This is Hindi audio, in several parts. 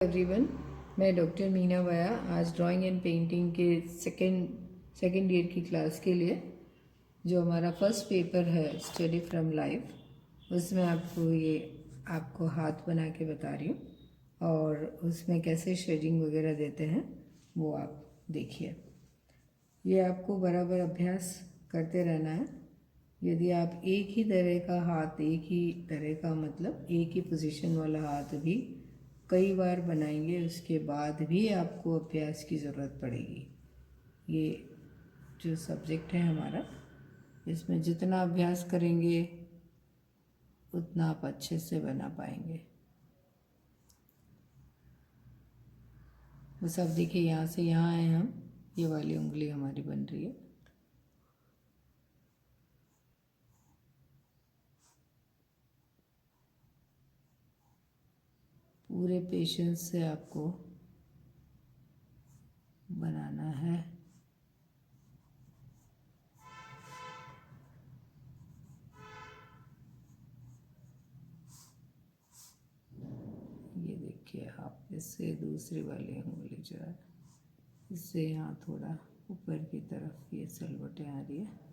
एवरीवन, मैं डॉक्टर मीना वाया आज ड्राइंग एंड पेंटिंग के सेकेंड ईयर की क्लास के लिए जो हमारा फर्स्ट पेपर है स्टडी फ्रॉम लाइफ, उसमें आपको हाथ बना के बता रही हूँ और उसमें कैसे शेडिंग वगैरह देते हैं वो आप देखिए। ये आपको बराबर अभ्यास करते रहना है। यदि आप एक ही तरह का हाथ, एक ही तरह का मतलब एक ही पोजीशन वाला हाथ भी कई बार बनाएंगे, उसके बाद भी आपको अभ्यास की ज़रूरत पड़ेगी। ये जो सब्जेक्ट है हमारा, इसमें जितना अभ्यास करेंगे उतना आप अच्छे से बना पाएंगे। बस अब देखिए, यहाँ से यहाँ आए हम, ये वाली उंगली हमारी बन रही है। पूरे पेशेंस से आपको बनाना है। ये देखिए, आप इससे दूसरी वाली उंगली जो है, इससे यहाँ थोड़ा ऊपर की तरफ ये सलवटें आ रही है।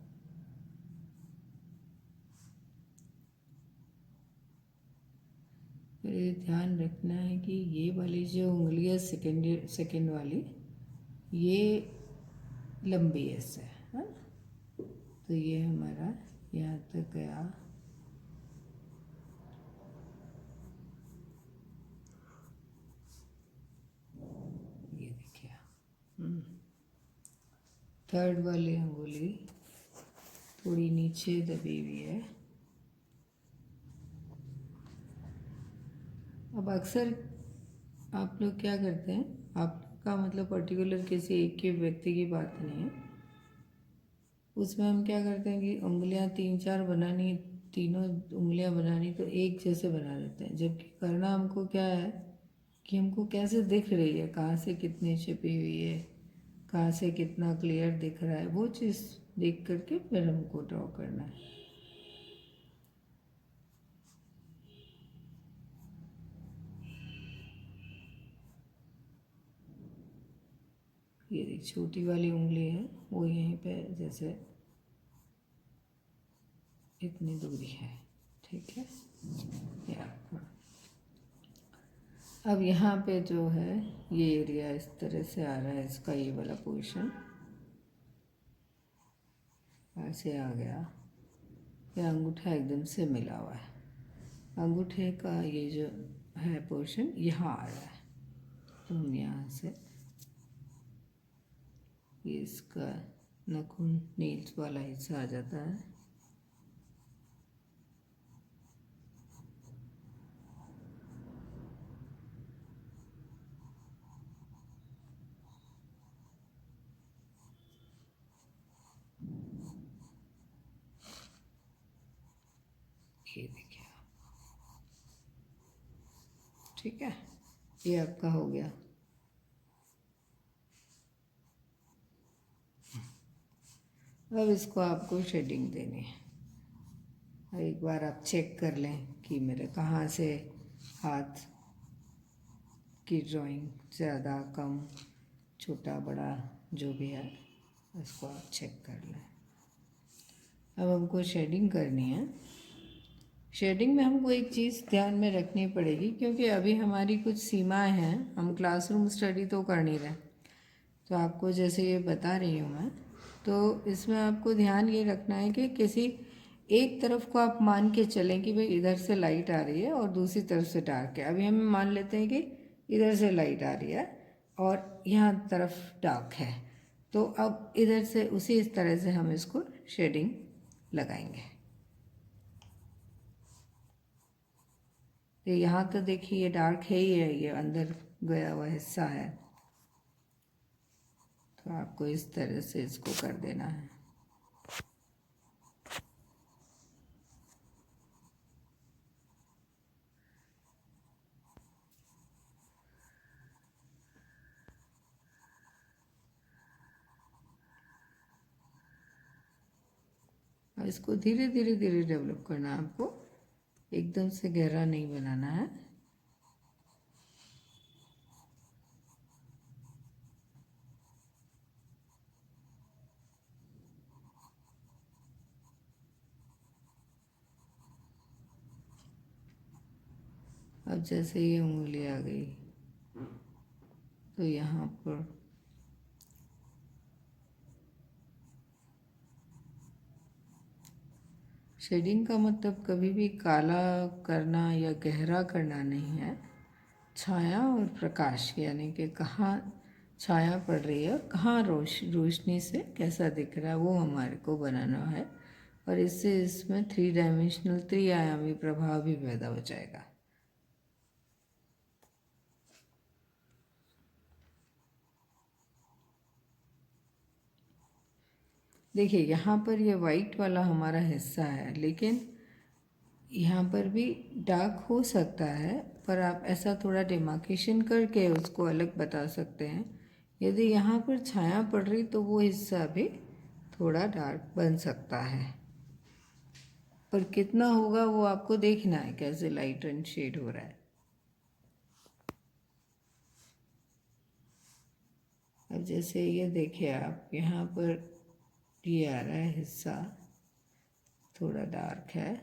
फिर ये ध्यान रखना है कि ये वाली जो उंगली है सेकेंड वाली, ये लंबी ऐसे है, तो ये हमारा यहाँ तक गया। ये देखिए, थर्ड वाली उंगली थोड़ी नीचे दबी हुई है। अब अक्सर आप लोग क्या करते हैं, आपका मतलब पर्टिकुलर किसी एक के व्यक्ति की बात नहीं है, उसमें हम क्या करते हैं कि उंगलियां तीन चार बनानी, तीनों उंगलियां बनानी तो एक जैसे बना देते हैं, जबकि करना हमको क्या है कि हमको कैसे दिख रही है, कहाँ से कितनी छिपी हुई है, कहाँ से कितना क्लियर दिख रहा है, वो चीज़ देख करके फिर हमको ड्रॉ करना है। ये देख, छोटी वाली उंगली है वो यहीं पे जैसे इतनी दूरी है, ठीक है। अब यहाँ पे जो है ये एरिया इस तरह से आ रहा है, इसका ये वाला पोर्शन ऐसे आ गया। ये अंगूठा एकदम से मिला हुआ है, अंगूठे का ये जो है पोर्शन यहाँ आ रहा है, तो हम यहाँ से ये इसका नाखून नीच वाला हिस्सा आ जाता है। ये देखिए, ठीक है, ये आपका हो गया। अब इसको आपको शेडिंग देनी है। एक बार आप चेक कर लें कि मेरे कहाँ से हाथ की ड्राइंग ज़्यादा कम, छोटा बड़ा जो भी है, इसको आप चेक कर लें। अब हमको शेडिंग करनी है। शेडिंग में हमको एक चीज़ ध्यान में रखनी पड़ेगी, क्योंकि अभी हमारी कुछ सीमाएं हैं, हम क्लासरूम स्टडी तो कर नहीं रहे, तो आपको जैसे ये बता रही हूँ मैं, तो इसमें आपको ध्यान ये रखना है कि किसी एक तरफ को आप मान के चलें कि भाई इधर से लाइट आ रही है और दूसरी तरफ से डार्क है। अभी हम मान लेते हैं कि इधर से लाइट आ रही है और यहाँ तरफ डार्क है, तो अब इधर से उसी इस तरह से हम इसको शेडिंग लगाएंगे। तो यहाँ तो देखिए ये डार्क है ही है, ये अंदर गया हुआ हिस्सा है, तो आपको इस तरह से इसको कर देना है। और इसको धीरे धीरे धीरे डेवलप करना है आपको, एकदम से गहरा नहीं बनाना है। अब जैसे ये उंगली आ गई तो यहाँ पर शेडिंग का मतलब कभी भी काला करना या गहरा करना नहीं है। छाया और प्रकाश यानी कि कहाँ छाया पड़ रही है और कहाँ रोशनी से कैसा दिख रहा है वो हमारे को बनाना है। और इससे इसमें 3 डायमेंशनल त्रिआयामी प्रभाव भी पैदा हो जाएगा। देखिए यहाँ पर ये वाइट वाला हमारा हिस्सा है, लेकिन यहाँ पर भी डार्क हो सकता है, पर आप ऐसा थोड़ा डिमार्केशन करके उसको अलग बता सकते हैं। यदि यहाँ पर छाया पड़ रही तो वो हिस्सा भी थोड़ा डार्क बन सकता है, पर कितना होगा वो आपको देखना है कैसे लाइट एंड शेड हो रहा है। अब जैसे ये देखिए आप यहाँ पर ये आ रहा है हिस्सा थोड़ा डार्क है।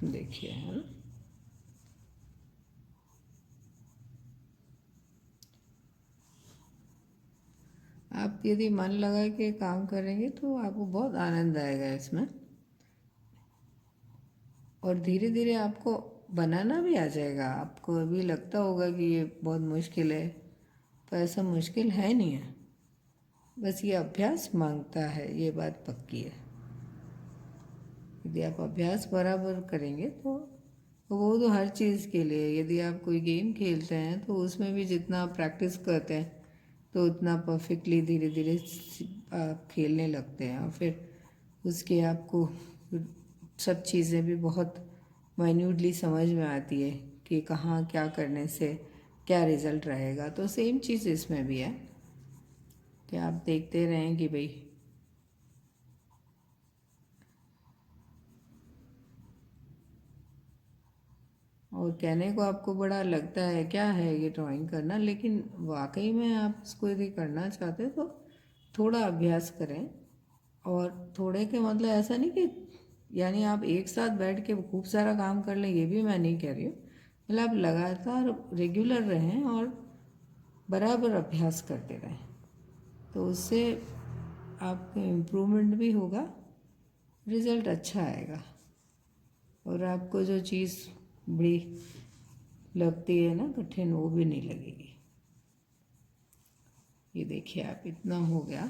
देखिए है ना, आप यदि मन लगा के काम करेंगे तो आपको बहुत आनंद आएगा इसमें, और धीरे धीरे आपको बनाना भी आ जाएगा। आपको अभी लगता होगा कि ये बहुत मुश्किल है, पर ऐसा मुश्किल है नहीं है, बस ये अभ्यास मांगता है, ये बात पक्की है। यदि आप अभ्यास बराबर करेंगे तो वो तो हर चीज़ के लिए, यदि आप कोई गेम खेलते हैं तो उसमें भी जितना आप प्रैक्टिस करते हैं तो उतना परफेक्टली धीरे धीरे आप खेलने लगते हैं, और फिर उसके आपको सब चीज़ें भी बहुत माइन्यूटली समझ में आती है कि कहाँ क्या करने से क्या रिज़ल्ट रहेगा। तो सेम चीज़ इसमें भी है कि आप देखते रहें कि भाई और कहने को आपको बड़ा लगता है क्या है ये ड्राइंग करना, लेकिन वाकई में आप इसको यदि करना चाहते तो थोड़ा अभ्यास करें। और थोड़े के मतलब ऐसा नहीं कि यानी आप एक साथ बैठ के खूब सारा काम कर लें, ये भी मैं नहीं कह रही हूँ। मतलब आप लगातार रेगुलर रहें और बराबर अभ्यास करते रहें, तो उससे आपको इम्प्रूवमेंट भी होगा, रिज़ल्ट अच्छा आएगा, और आपको जो चीज़ बड़ी लगती है ना कठिन, वो भी नहीं लगेगी। ये देखिए आप इतना हो गया।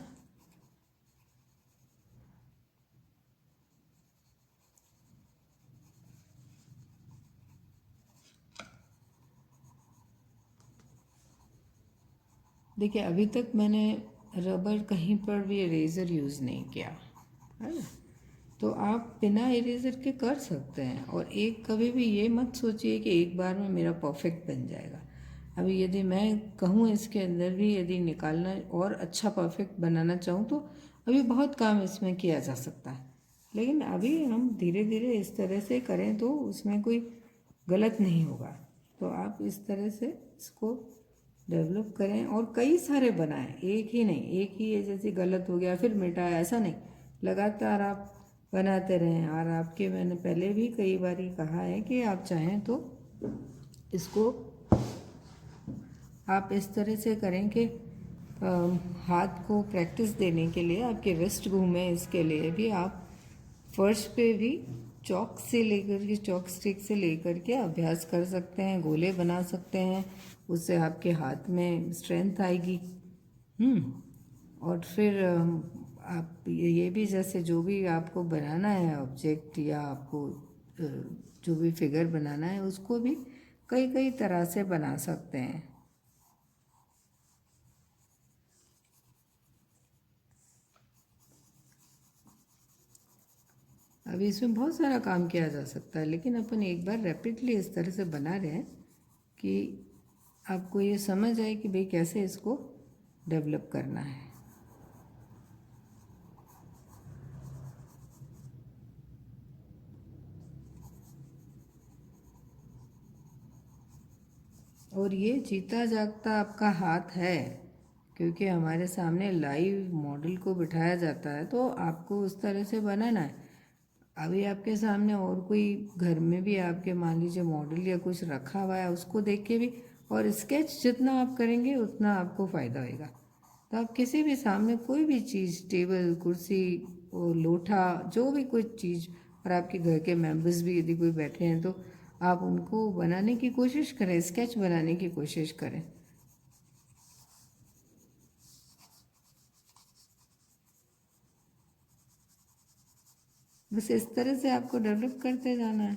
देखिए अभी तक मैंने रबर कहीं पर भी इरेज़र यूज़ नहीं किया है ना, तो आप बिना इरेज़र के कर सकते हैं। और एक कभी भी ये मत सोचिए कि एक बार में मेरा परफेक्ट बन जाएगा। अभी यदि मैं कहूँ इसके अंदर भी यदि निकालना और अच्छा परफेक्ट बनाना चाहूँ तो अभी बहुत काम इसमें किया जा सकता है, लेकिन अभी हम धीरे धीरे इस तरह से करें तो उसमें कोई गलत नहीं होगा। तो आप इस तरह से इसको डेवलप करें और कई सारे बनाएं, एक ही नहीं, एक ही है जैसे गलत हो गया फिर मिटाया, ऐसा नहीं, लगातार आप बनाते रहें। और आपके मैंने पहले भी कई बार कहा है कि आप चाहें तो इसको आप इस तरह से करें कि हाथ को प्रैक्टिस देने के लिए आपके रिस्ट घूमे, इसके लिए भी आप फर्श पे भी चॉक से लेकर के चॉक स्टिक से लेकर के अभ्यास कर सकते हैं, गोले बना सकते हैं, उससे आपके हाथ में स्ट्रेंथ आएगी। और फिर आप ये भी जैसे जो भी आपको बनाना है ऑब्जेक्ट या आपको जो भी फिगर बनाना है उसको भी कई कई तरह से बना सकते हैं। अभी इसमें बहुत सारा काम किया जा सकता है, लेकिन अपन एक बार रैपिडली इस तरह से बना रहे हैं कि आपको ये समझ आए कि भाई कैसे इसको डेवलप करना है। और ये जीता जागता आपका हाथ है, क्योंकि हमारे सामने लाइव मॉडल को बिठाया जाता है, तो आपको उस तरह से बनाना है। अभी आपके सामने और कोई घर में भी आपके मान लीजिए मॉडल या कुछ रखा हुआ है, उसको देख के भी, और स्केच जितना आप करेंगे उतना आपको फ़ायदा होगा। तो आप किसी भी सामने कोई भी चीज़, टेबल, कुर्सी और लोटा, जो भी कुछ चीज़, और आपके घर के मेंबर्स भी यदि कोई बैठे हैं तो आप उनको बनाने की कोशिश करें, स्केच बनाने की कोशिश करें। बस इस तरह से आपको डेवलप करते जाना है।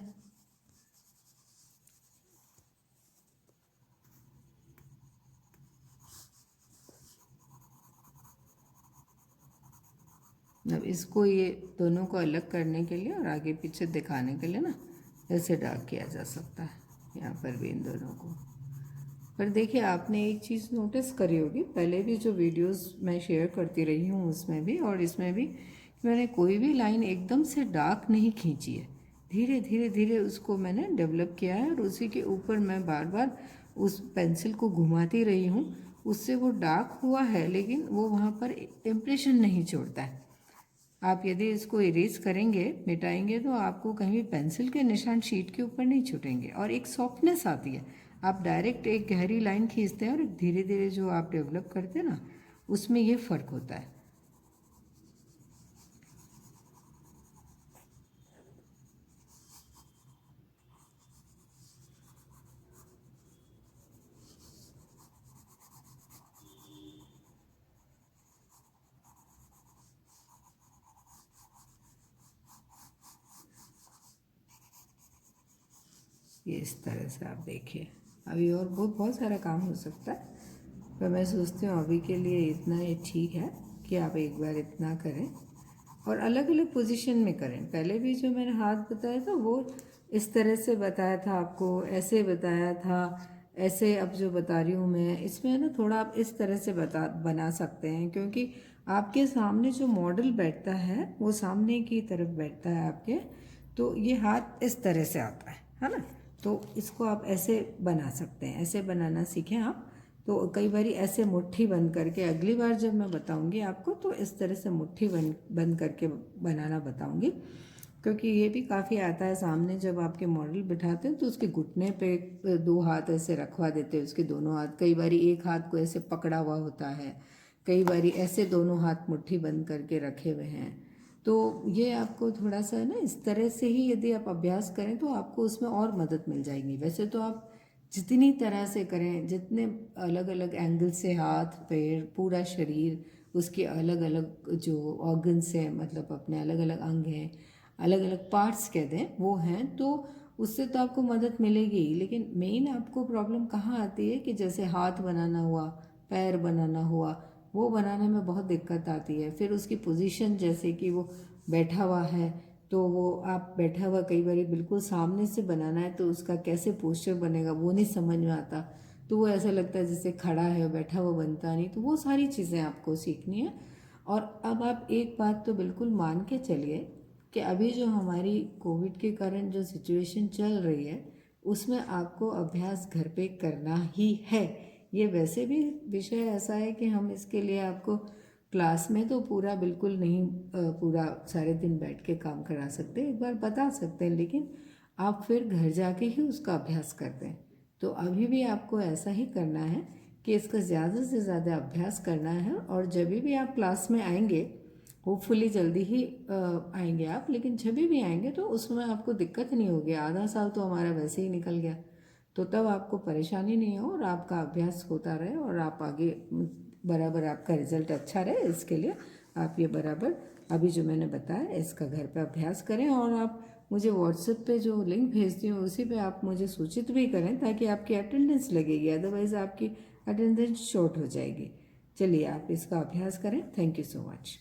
अब इसको, ये दोनों को अलग करने के लिए और आगे पीछे दिखाने के लिए ना ऐसे डार्क किया जा सकता है यहाँ पर भी इन दोनों को। पर देखिए, आपने एक चीज़ नोटिस करी होगी, पहले भी जो वीडियोस मैं शेयर करती रही हूँ उसमें भी और इसमें भी, मैंने कोई भी लाइन एकदम से डार्क नहीं खींची है। धीरे धीरे धीरे उसको मैंने डेवलप किया है और उसी के ऊपर मैं बार बार उस पेंसिल को घुमाती रही हूँ। उससे वो डार्क हुआ है, लेकिन वो वहाँ पर इम्प्रेशन नहीं छोड़ता है। आप यदि इसको इरेज करेंगे, मिटाएंगे, तो आपको कहीं भी पेंसिल के निशान शीट के ऊपर नहीं छूटेंगे और एक सॉफ्टनेस आती है। आप डायरेक्ट एक गहरी लाइन खींचते हैं और धीरे धीरे जो आप डेवलप करते हैं ना, उसमें ये फ़र्क होता है। ये इस तरह से आप देखिए। अभी और बहुत बहुत सारा काम हो सकता है, पर मैं सोचती हूँ अभी के लिए इतना ही ठीक है कि आप एक बार इतना करें और अलग अलग पोजीशन में करें। पहले भी जो मैंने हाथ बताया था वो इस तरह से बताया था आपको, ऐसे बताया था, ऐसे अब जो बता रही हूँ मैं, इसमें ना थोड़ा आप इस तरह से बना सकते हैं, क्योंकि आपके सामने जो मॉडल बैठता है वो सामने की तरफ बैठता है आपके, तो ये हाथ इस तरह से आता है ना। तो इसको आप ऐसे बना सकते हैं, ऐसे बनाना सीखें आप। तो कई बार ऐसे मुट्ठी बंद करके, अगली बार जब मैं बताऊंगी आपको तो इस तरह से मुट्ठी बंद करके बनाना बताऊंगी, क्योंकि ये भी काफ़ी आता है सामने। जब आपके मॉडल बिठाते हैं तो उसके घुटने पे दो हाथ ऐसे रखवा देते हैं, उसके दोनों हाथ, कई बार एक हाथ को ऐसे पकड़ा हुआ होता है, कई बार ऐसे दोनों हाथ मुट्ठी बंद करके रखे हुए हैं। तो ये आपको थोड़ा सा ना इस तरह से ही यदि आप अभ्यास करें तो आपको उसमें और मदद मिल जाएगी। वैसे तो आप जितनी तरह से करें, जितने अलग अलग एंगल से हाथ, पैर, पूरा शरीर, उसके अलग अलग जो ऑर्गन्स हैं, मतलब अपने अलग अलग अंग हैं, अलग अलग पार्ट्स कहते हैं, वो हैं, तो उससे तो आपको मदद मिलेगी ही। लेकिन मेन आपको प्रॉब्लम कहाँ आती है कि जैसे हाथ बनाना हुआ, पैर बनाना हुआ, वो बनाने में बहुत दिक्कत आती है। फिर उसकी पोजीशन, जैसे कि वो बैठा हुआ है, तो वो आप बैठा हुआ कई बार बिल्कुल सामने से बनाना है तो उसका कैसे पोस्चर बनेगा वो नहीं समझ में आता, तो वो ऐसा लगता है जैसे खड़ा है, बैठा हुआ बनता नहीं। तो वो सारी चीज़ें आपको सीखनी है। और अब आप एक बात तो बिल्कुल मान के चलिए कि अभी जो हमारी कोविड के कारण जो सिचुएशन चल रही है, उसमें आपको अभ्यास घर पे करना ही है। ये वैसे भी विषय ऐसा है कि हम इसके लिए आपको क्लास में तो पूरा बिल्कुल नहीं, पूरा सारे दिन बैठ के काम करा सकते, एक बार बता सकते हैं, लेकिन आप फिर घर जाके ही उसका अभ्यास करते हैं। तो अभी भी आपको ऐसा ही करना है कि इसका ज़्यादा से ज़्यादा अभ्यास करना है। और जब भी आप क्लास में आएंगे, होपफुली जल्दी ही आएंगे आप, लेकिन जब भी आएंगे तो उसमें आपको दिक्कत नहीं होगी। आधा साल तो हमारा वैसे ही निकल गया, तो तब आपको परेशानी नहीं हो और आपका अभ्यास होता रहे और आप आगे बराबर आपका रिजल्ट अच्छा रहे। इसके लिए आप ये बराबर अभी जो मैंने बताया इसका घर पे अभ्यास करें, और आप मुझे व्हाट्सएप पे जो लिंक भेजती हूँ उसी पे आप मुझे सूचित भी करें, ताकि आपकी अटेंडेंस लगेगी, अदरवाइज़ आपकी अटेंडेंस शॉर्ट हो जाएगी। चलिए आप इसका अभ्यास करें। Thank you so much.